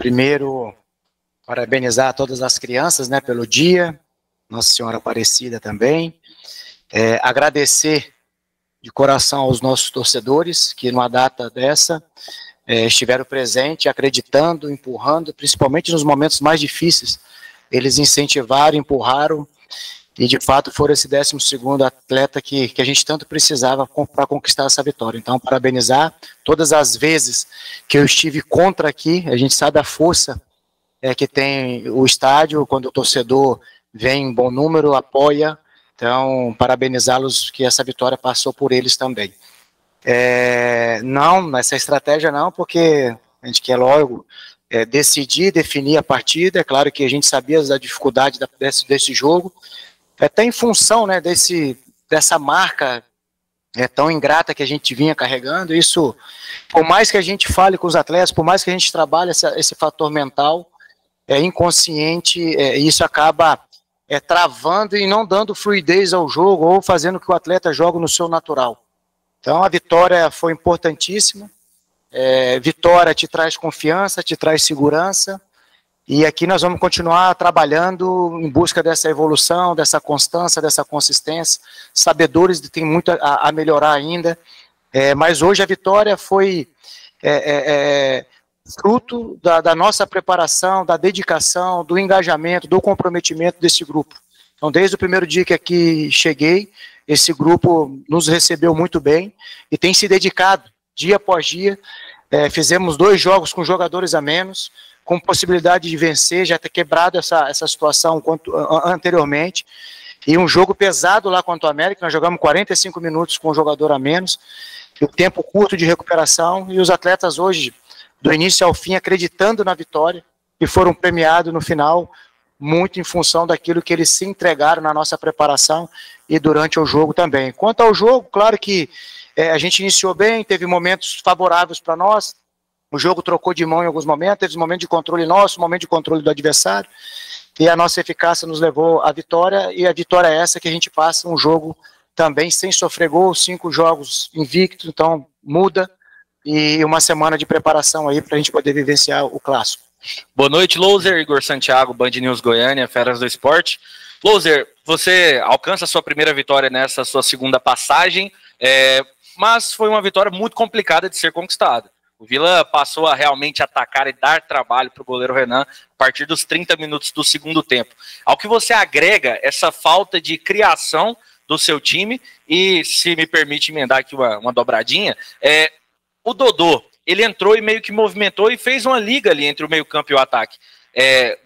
Primeiro, parabenizar todas as crianças, né, pelo dia, Nossa Senhora Aparecida também. Agradecer de coração aos nossos torcedores que numa data dessa estiveram presentes, acreditando, empurrando, principalmente nos momentos mais difíceis. Eles incentivaram, empurraram e de fato foram esse 12º atleta que a gente tanto precisava para conquistar essa vitória. Então, parabenizar todas as vezes que eu estive contra aqui, a gente sabe a força que tem o estádio, quando o torcedor vem em bom número, apoia. Então, parabenizá-los que essa vitória passou por eles também. Não, essa estratégia não, porque a gente quer logo decidir, definir a partida. É claro que a gente sabia da dificuldade desse jogo, até em função, né, dessa marca tão ingrata que a gente vinha carregando. Isso, por mais que a gente fale com os atletas, por mais que a gente trabalhe esse fator mental, inconsciente, isso acaba travando e não dando fluidez ao jogo, ou fazendo que o atleta jogue no seu natural. Então a vitória foi importantíssima. Vitória te traz confiança, te traz segurança, e aqui nós vamos continuar trabalhando em busca dessa evolução, dessa constância, dessa consistência, sabedores de que tem muito a melhorar ainda, mas hoje a vitória foi fruto da nossa preparação, da dedicação, do engajamento, do comprometimento desse grupo. Então, desde o primeiro dia que aqui cheguei, esse grupo nos recebeu muito bem e tem se dedicado dia após dia. Fizemos 2 jogos com jogadores a menos, com possibilidade de vencer, já ter quebrado essa situação anteriormente, e um jogo pesado lá contra o América. Nós jogamos 45 minutos com um jogador a menos, o tempo curto de recuperação, e os atletas hoje, do início ao fim, acreditando na vitória, e foram premiados no final, muito em função daquilo que eles se entregaram na nossa preparação e durante o jogo também. Quanto ao jogo, claro que a gente iniciou bem, teve momentos favoráveis para nós, o jogo trocou de mão em alguns momentos, teve momentos de controle nosso, momento de controle do adversário, e a nossa eficácia nos levou à vitória, e a vitória é essa que a gente passa um jogo também sem sofrer gol, 5 jogos invictos, então muda, e uma semana de preparação aí para a gente poder vivenciar o clássico. Boa noite, Loser. Igor Santiago, Band News Goiânia, Feras do Esporte. Loser, você alcança a sua primeira vitória nessa sua segunda passagem, mas foi uma vitória muito complicada de ser conquistada. O Vila passou a realmente atacar e dar trabalho para o goleiro Renan a partir dos 30 minutos do segundo tempo. Ao que você agrega essa falta de criação do seu time, e se me permite emendar aqui uma dobradinha, o Dodô, ele entrou e meio que movimentou e fez uma liga ali entre o meio-campo e o ataque.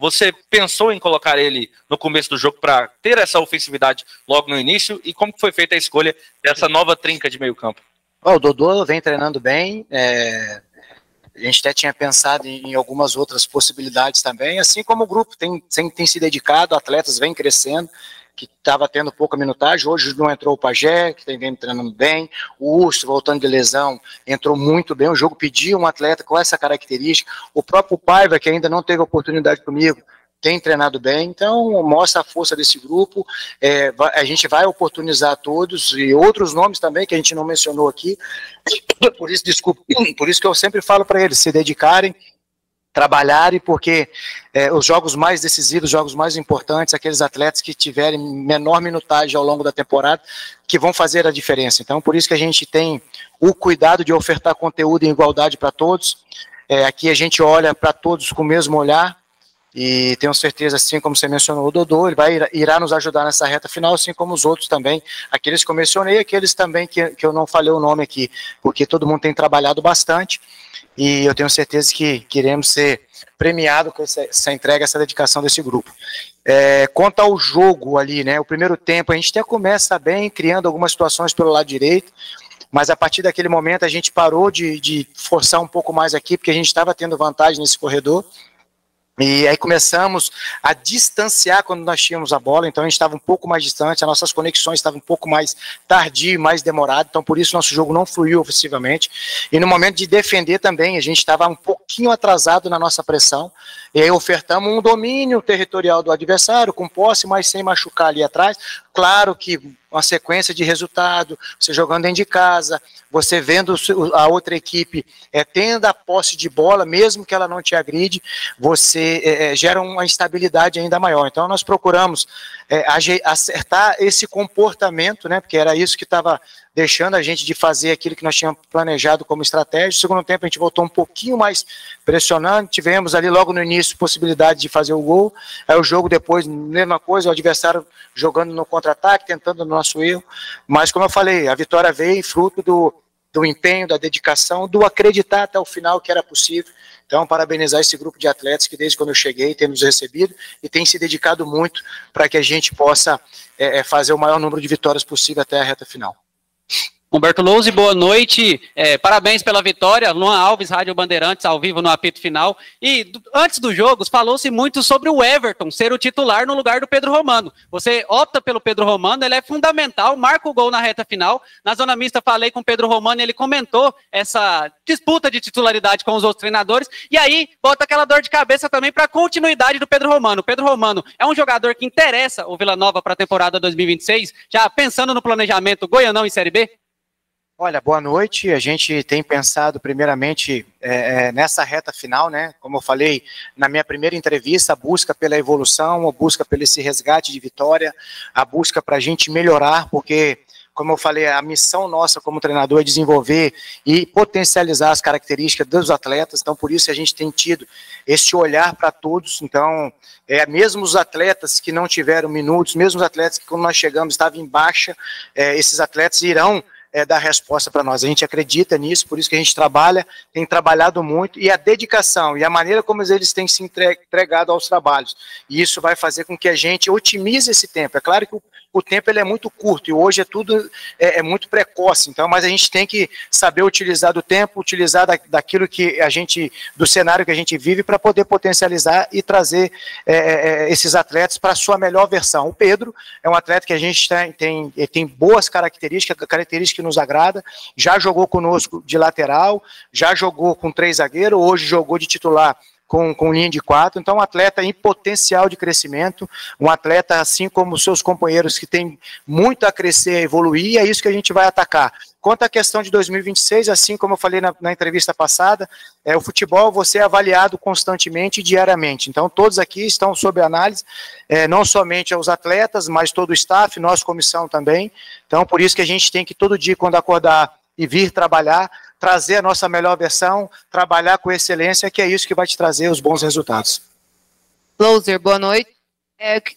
Você pensou em colocar ele no começo do jogo para ter essa ofensividade logo no início? E como foi feita a escolha dessa nova trinca de meio-campo? O Dodô vem treinando bem, a gente até tinha pensado em algumas outras possibilidades também, assim como o grupo tem se dedicado, atletas vêm crescendo, que estava tendo pouca minutagem. Hoje não entrou o Pajé, que vem treinando bem, o Urso, voltando de lesão, entrou muito bem. O jogo pedia um atleta com essa característica. O próprio Paiva, que ainda não teve oportunidade comigo, tem treinado bem. Então mostra a força desse grupo. A gente vai oportunizar todos, e outros nomes também que a gente não mencionou aqui, por isso, desculpa, por isso que eu sempre falo para eles se dedicarem, trabalharem, porque os jogos mais decisivos, os jogos mais importantes, aqueles atletas que tiverem menor minutagem ao longo da temporada, que vão fazer a diferença. Então, por isso que a gente tem o cuidado de ofertar conteúdo em igualdade para todos. Aqui a gente olha para todos com o mesmo olhar, e tenho certeza, assim como você mencionou, o Dodô, ele irá nos ajudar nessa reta final, assim como os outros também, aqueles que eu mencionei, aqueles também que eu não falei o nome aqui, porque todo mundo tem trabalhado bastante, e eu tenho certeza que iremos ser premiados com essa entrega, essa dedicação desse grupo. Quanto ao jogo ali, né, o primeiro tempo, a gente até começa bem, criando algumas situações pelo lado direito, mas a partir daquele momento a gente parou de forçar um pouco mais aqui, porque a gente estava tendo vantagem nesse corredor, e aí começamos a distanciar quando nós tínhamos a bola, então a gente estava um pouco mais distante, as nossas conexões estavam um pouco mais tardio, mais demorado, então por isso nosso jogo não fluiu ofensivamente, e no momento de defender também, a gente estava um pouquinho atrasado na nossa pressão, e aí ofertamos um domínio territorial do adversário, com posse, mas sem machucar ali atrás, claro que uma sequência de resultado, você jogando dentro de casa, você vendo a outra equipe tendo a posse de bola, mesmo que ela não te agride, você gera uma instabilidade ainda maior. Então nós procuramos acertar esse comportamento, né, porque era isso que estava deixando a gente de fazer aquilo que nós tínhamos planejado como estratégia. No segundo tempo a gente voltou um pouquinho mais pressionando, tivemos ali logo no início possibilidade de fazer o gol, aí o jogo depois, mesma coisa, o adversário jogando no contra-ataque, tentando no nosso erro, mas como eu falei, a vitória veio fruto do empenho, da dedicação, do acreditar até o final que era possível. Então, parabenizar esse grupo de atletas que desde quando eu cheguei tem nos recebido e tem se dedicado muito para que a gente possa fazer o maior número de vitórias possível até a reta final. Humberto Lousi, boa noite, parabéns pela vitória, Luan Alves, Rádio Bandeirantes, ao vivo no apito final, e antes dos jogos falou-se muito sobre o Everton ser o titular no lugar do Pedro Romano, você opta pelo Pedro Romano, ele é fundamental, marca o gol na reta final, na zona mista falei com o Pedro Romano, ele comentou essa disputa de titularidade com os outros treinadores, e aí bota aquela dor de cabeça também para a continuidade do Pedro Romano. O Pedro Romano é um jogador que interessa o Vila Nova para a temporada 2026, já pensando no planejamento Goianão e Série B? Olha, boa noite. A gente tem pensado primeiramente nessa reta final, né? Como eu falei na minha primeira entrevista, a busca pela evolução, a busca pelo esse resgate de vitória, a busca para a gente melhorar, porque, como eu falei, a missão nossa como treinador é desenvolver e potencializar as características dos atletas, então por isso a gente tem tido esse olhar para todos, então mesmo os atletas que não tiveram minutos, mesmo os atletas que quando nós chegamos estavam em baixa, esses atletas irão dar resposta para nós. A gente acredita nisso, por isso que a gente tem trabalhado muito, e a dedicação e a maneira como eles têm se entregado aos trabalhos. E isso vai fazer com que a gente otimize esse tempo. É claro que o tempo ele é muito curto, e hoje tudo muito precoce, então, mas a gente tem que saber utilizar do tempo, utilizar daquilo que do cenário que a gente vive para poder potencializar e trazer esses atletas para a sua melhor versão. O Pedro é um atleta que a gente tem boas características que nos agrada, já jogou conosco de lateral, já jogou com 3 zagueiros, hoje jogou de titular com linha de 4, então um atleta em potencial de crescimento, um atleta assim como seus companheiros que tem muito a crescer, a evoluir, e é isso que a gente vai atacar. Quanto à questão de 2026, assim como eu falei na entrevista passada, o futebol você é avaliado constantemente e diariamente, então todos aqui estão sob análise, não somente os atletas, mas todo o staff, nossa comissão também, então por isso que a gente tem que todo dia quando acordar e vir trabalhar, trazer a nossa melhor versão, trabalhar com excelência, que é isso que vai te trazer os bons resultados. Louser, boa noite.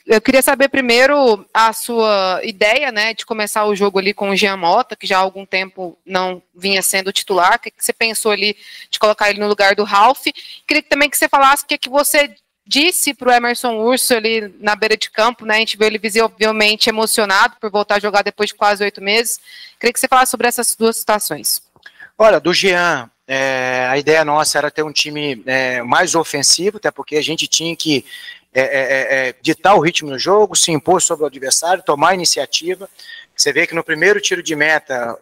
Eu queria saber primeiro a sua ideia, né, de começar o jogo ali com o Jean Mota, que já há algum tempo não vinha sendo titular, o que você pensou ali de colocar ele no lugar do Ralf? Queria também que você falasse o que você disse para o Emerson Urso ali na beira de campo, né, a gente viu ele visivelmente emocionado por voltar a jogar depois de quase 8 meses. Queria que você falasse sobre essas duas situações. Olha, do Jean, a ideia nossa era ter um time mais ofensivo, até porque a gente tinha que ditar o ritmo no jogo, se impor sobre o adversário, tomar a iniciativa. Você vê que no primeiro tiro de meta,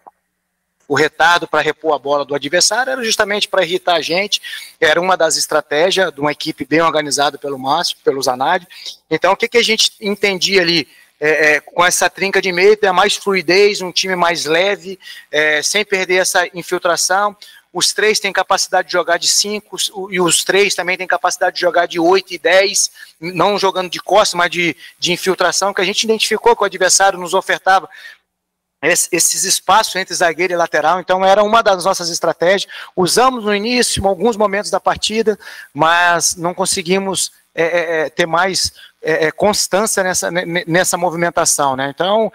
o retardo para repor a bola do adversário era justamente para irritar a gente, era uma das estratégias de uma equipe bem organizada pelo Márcio, pelo Zanardi. Então, o que a gente entendia ali? Com essa trinca de meio, ter mais fluidez, um time mais leve, sem perder essa infiltração. Os 3 têm capacidade de jogar de 5, e os 3 também têm capacidade de jogar de 8 e 10, não jogando de costas, mas de infiltração, que a gente identificou que o adversário nos ofertava esses espaços entre zagueiro e lateral, então era uma das nossas estratégias. Usamos no início, em alguns momentos da partida, mas não conseguimos ter mais constância nessa movimentação, né? Então,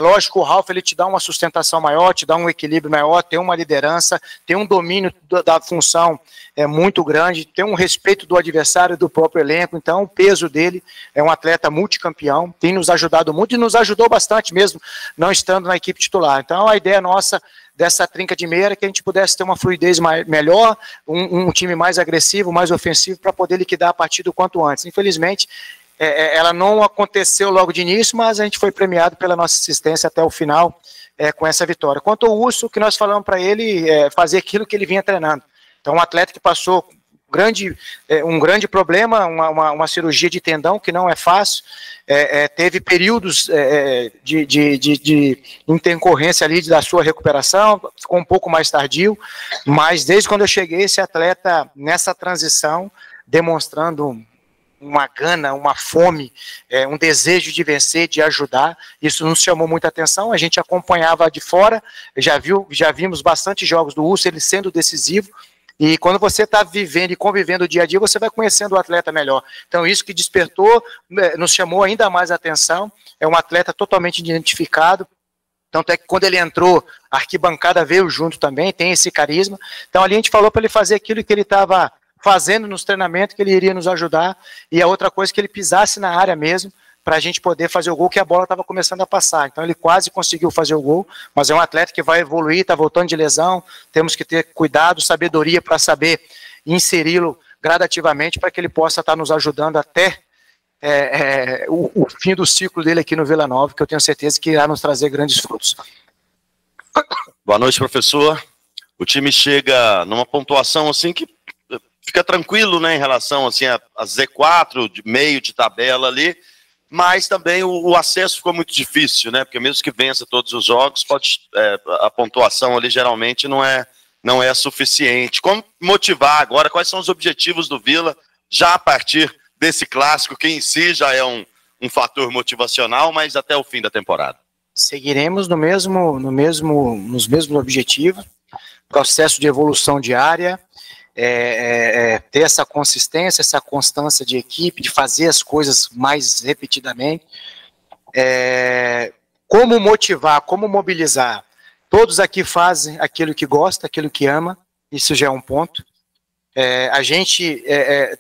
lógico, o Ralf ele te dá uma sustentação maior, te dá um equilíbrio maior, tem uma liderança, tem um domínio da função muito grande, tem um respeito do adversário e do próprio elenco, então o peso dele é um atleta multicampeão, tem nos ajudado muito e nos ajudou bastante mesmo, não estando na equipe titular. Então, a ideia nossa dessa trinca de meia era que a gente pudesse ter uma fluidez melhor, um time mais agressivo, mais ofensivo, para poder liquidar a partida o quanto antes. Infelizmente, ela não aconteceu logo de início, mas a gente foi premiado pela nossa assistência até o final com essa vitória. Quanto ao Urso, o que nós falamos para ele fazer aquilo que ele vinha treinando. Então, um atleta que passou um grande problema, uma cirurgia de tendão que não é fácil, teve períodos de intercorrência ali da sua recuperação, ficou um pouco mais tardio, mas desde quando eu cheguei, esse atleta nessa transição, demonstrando uma gana, uma fome, um desejo de vencer, de ajudar, isso nos chamou muita atenção, a gente acompanhava de fora, já vimos bastante jogos do Urso, ele sendo decisivo, e quando você está vivendo e convivendo o dia a dia, você vai conhecendo o atleta melhor. Então isso que despertou, nos chamou ainda mais a atenção, é um atleta totalmente identificado, tanto é que quando ele entrou, a arquibancada veio junto também, tem esse carisma, então ali a gente falou para ele fazer aquilo que ele estava fazendo nos treinamentos, que ele iria nos ajudar, e a outra coisa que ele pisasse na área mesmo, para a gente poder fazer o gol, que a bola estava começando a passar. Então ele quase conseguiu fazer o gol, mas é um atleta que vai evoluir, está voltando de lesão, temos que ter cuidado, sabedoria para saber inseri-lo gradativamente para que ele possa estar nos ajudando até o fim do ciclo dele aqui no Vila Nova, que eu tenho certeza que irá nos trazer grandes frutos. Boa noite, professor. O time chega numa pontuação assim que fica tranquilo, né, em relação assim, a Z4, de meio de tabela ali, mas também o acesso ficou muito difícil, né? Porque mesmo que vença todos os jogos, a pontuação ali geralmente não é suficiente. Como motivar agora? Quais são os objetivos do Vila já a partir desse clássico, que em si já é um fator motivacional, mas até o fim da temporada? Seguiremos nos mesmos objetivos, processo de evolução diária, ter essa consistência, essa constância de equipe, de fazer as coisas mais repetidamente. Como motivar, como mobilizar? Todos aqui fazem aquilo que gosta, aquilo que ama, isso já é um ponto. A gente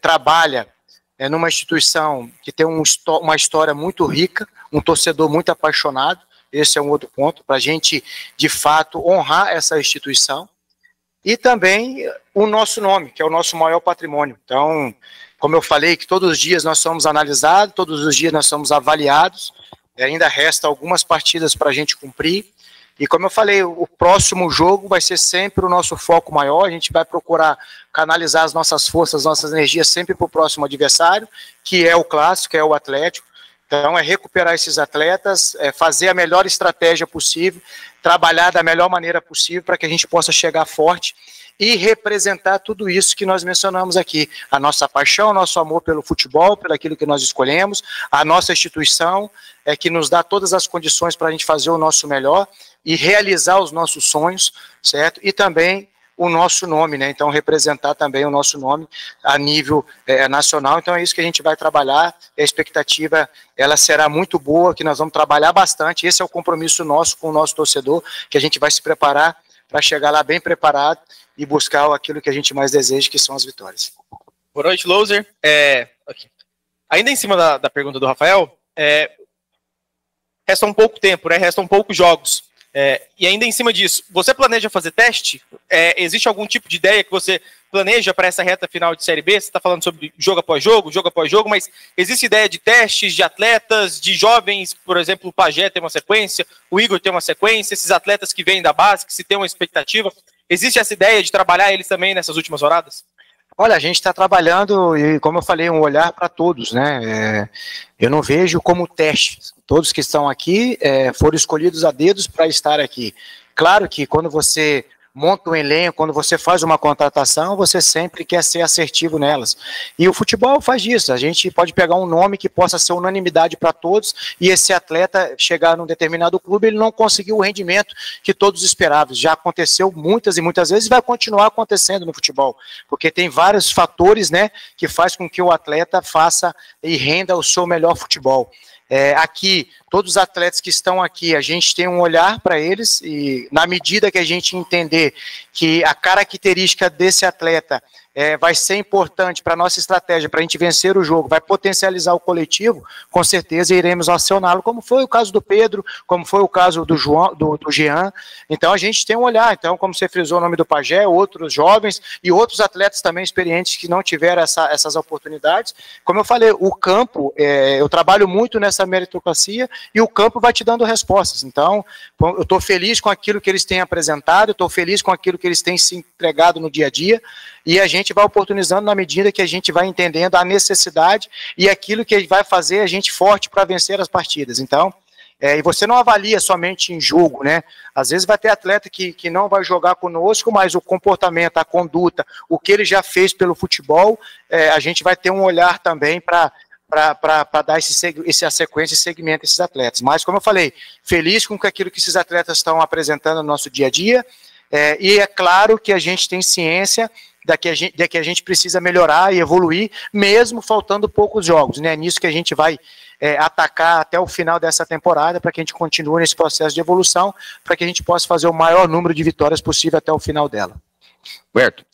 trabalha numa instituição que tem uma história muito rica, um torcedor muito apaixonado, esse é um outro ponto, para a gente, de fato, honrar essa instituição. E também o nosso nome, que é o nosso maior patrimônio. Então, como eu falei, que todos os dias nós somos analisados, todos os dias nós somos avaliados, ainda resta algumas partidas para a gente cumprir, e como eu falei, o próximo jogo vai ser sempre o nosso foco maior, a gente vai procurar canalizar as nossas forças, nossas energias sempre para o próximo adversário, que é o clássico, que é o Atlético. Então, recuperar esses atletas, fazer a melhor estratégia possível, trabalhar da melhor maneira possível para que a gente possa chegar forte e representar tudo isso que nós mencionamos aqui. A nossa paixão, nosso amor pelo futebol, pelo aquilo que nós escolhemos, a nossa instituição, que nos dá todas as condições para a gente fazer o nosso melhor e realizar os nossos sonhos, certo? E também o nosso nome, né? Então representar também o nosso nome a nível nacional. Então é isso que a gente vai trabalhar. A expectativa ela será muito boa, que nós vamos trabalhar bastante. Esse é o compromisso nosso com o nosso torcedor, que a gente vai se preparar para chegar lá bem preparado e buscar aquilo que a gente mais deseja, que são as vitórias. Boa noite, Loser. Ainda em cima da pergunta do Rafael, resta um pouco tempo, né? Restam poucos jogos. E ainda em cima disso, você planeja fazer teste? Existe algum tipo de ideia que você planeja para essa reta final de Série B? Você está falando sobre jogo após jogo, mas existe ideia de testes de atletas, de jovens, por exemplo, o Pajé tem uma sequência, o Igor tem uma sequência, esses atletas que vêm da base, que se tem uma expectativa, existe essa ideia de trabalhar eles também nessas últimas rodadas? Olha, a gente está trabalhando, e como eu falei, um olhar para todos, né? Eu não vejo como teste. Todos que estão aqui foram escolhidos a dedos para estar aqui. Claro que quando você monta um elenco, quando você faz uma contratação, você sempre quer ser assertivo nelas. E o futebol faz isso. A gente pode pegar um nome que possa ser unanimidade para todos e esse atleta chegar num determinado clube, ele não conseguiu o rendimento que todos esperavam. Já aconteceu muitas e muitas vezes e vai continuar acontecendo no futebol, porque tem vários fatores, né, que faz com que o atleta faça e renda o seu melhor futebol. Aqui, todos os atletas que estão aqui, a gente tem um olhar para eles e na medida que a gente entender que a característica desse atleta vai ser importante para a nossa estratégia, para a gente vencer o jogo, vai potencializar o coletivo, com certeza iremos acioná-lo, como foi o caso do Pedro, como foi o caso do Jean. Então a gente tem um olhar, então como você frisou o nome do Pajé, outros jovens e outros atletas também experientes que não tiveram essas oportunidades. Como eu falei, o campo, eu trabalho muito nessa meritocracia e o campo vai te dando respostas. Então eu estou feliz com aquilo que eles têm apresentado, eu estou feliz com aquilo que eles têm se entregado no dia a dia e a gente gente vai oportunizando na medida que a gente vai entendendo a necessidade e aquilo que vai fazer a gente forte para vencer as partidas. Então, e você não avalia somente em jogo, né? Às vezes vai ter atleta que não vai jogar conosco, mas o comportamento, a conduta, o que ele já fez pelo futebol, a gente vai ter um olhar também para dar essa sequência e segmento a esses atletas. Mas, como eu falei, feliz com aquilo que esses atletas estão apresentando no nosso dia a dia, e é claro que a gente tem ciência de que a gente precisa melhorar e evoluir, mesmo faltando poucos jogos, né? É nisso que a gente vai atacar até o final dessa temporada, para que a gente continue nesse processo de evolução, para que a gente possa fazer o maior número de vitórias possível até o final dela. Roberto,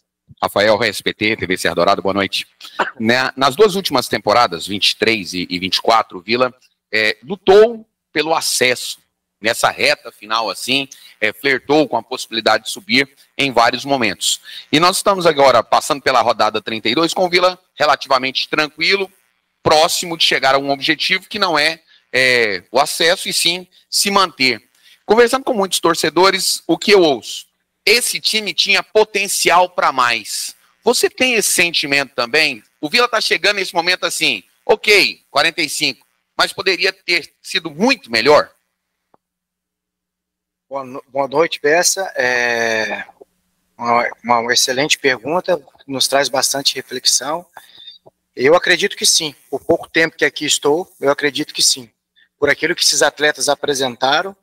Rafael, SBT, TV Serra Dourado, boa noite. Nas duas últimas temporadas, 23 e 24, o Vila lutou pelo acesso. Nessa reta final, assim, flertou com a possibilidade de subir em vários momentos. E nós estamos agora passando pela rodada 32 com o Vila relativamente tranquilo, próximo de chegar a um objetivo que não é o acesso, e sim se manter. Conversando com muitos torcedores, o que eu ouço? Esse time tinha potencial para mais. Você tem esse sentimento também? O Vila está chegando nesse momento assim, ok, 45, mas poderia ter sido muito melhor? Boa noite, Bessa. Uma excelente pergunta, nos traz bastante reflexão. Eu acredito que sim. Por pouco tempo que aqui estou, eu acredito que sim. Por aquilo que esses atletas apresentaram,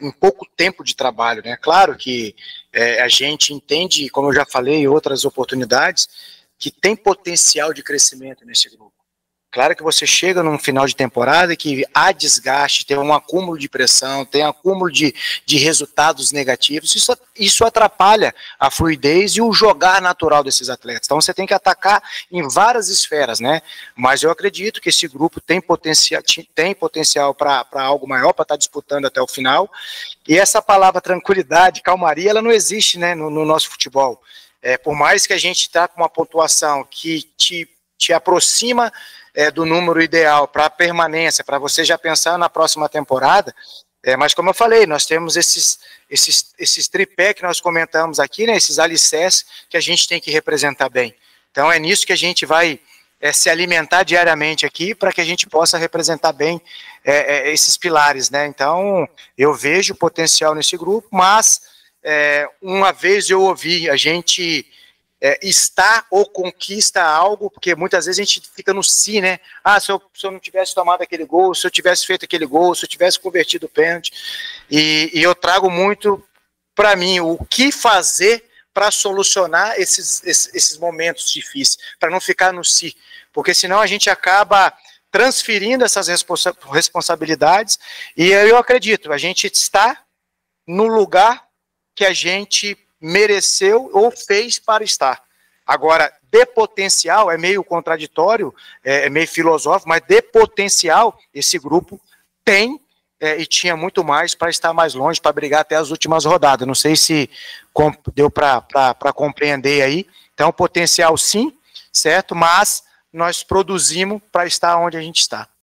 em pouco tempo de trabalho, né? Claro que a gente entende, como eu já falei em outras oportunidades, que tem potencial de crescimento nesse grupo. Claro que você chega num final de temporada que há desgaste, tem um acúmulo de pressão, tem acúmulo de resultados negativos, isso atrapalha a fluidez e o jogar natural desses atletas. Então você tem que atacar em várias esferas, né? Mas eu acredito que esse grupo tem potencial para algo maior, para estar disputando até o final. E essa palavra tranquilidade, calmaria, ela não existe, né, no nosso futebol. Por mais que a gente está com uma pontuação que te aproxima do número ideal para a permanência, para você já pensar na próxima temporada, mas como eu falei, nós temos esses tripé que nós comentamos aqui, né, esses alicerces que a gente tem que representar bem. Então é nisso que a gente vai se alimentar diariamente aqui, para que a gente possa representar bem esses pilares, né? Então eu vejo potencial nesse grupo, mas uma vez eu ouvi, a gente está ou conquista algo, porque muitas vezes a gente fica no si, né? Se eu não tivesse tomado aquele gol, se eu tivesse feito aquele gol, se eu tivesse convertido o pênalti, e eu trago muito para mim o que fazer para solucionar esses momentos difíceis, para não ficar no si, porque senão a gente acaba transferindo essas responsabilidades, e eu acredito, a gente está no lugar que a gente mereceu ou fez para estar. Agora, de potencial, é meio contraditório, é meio filosófico, mas de potencial, esse grupo tem e tinha muito mais para estar mais longe, para brigar até as últimas rodadas. Não sei se deu para compreender aí. Então, potencial sim, certo? Mas nós produzimos para estar onde a gente está.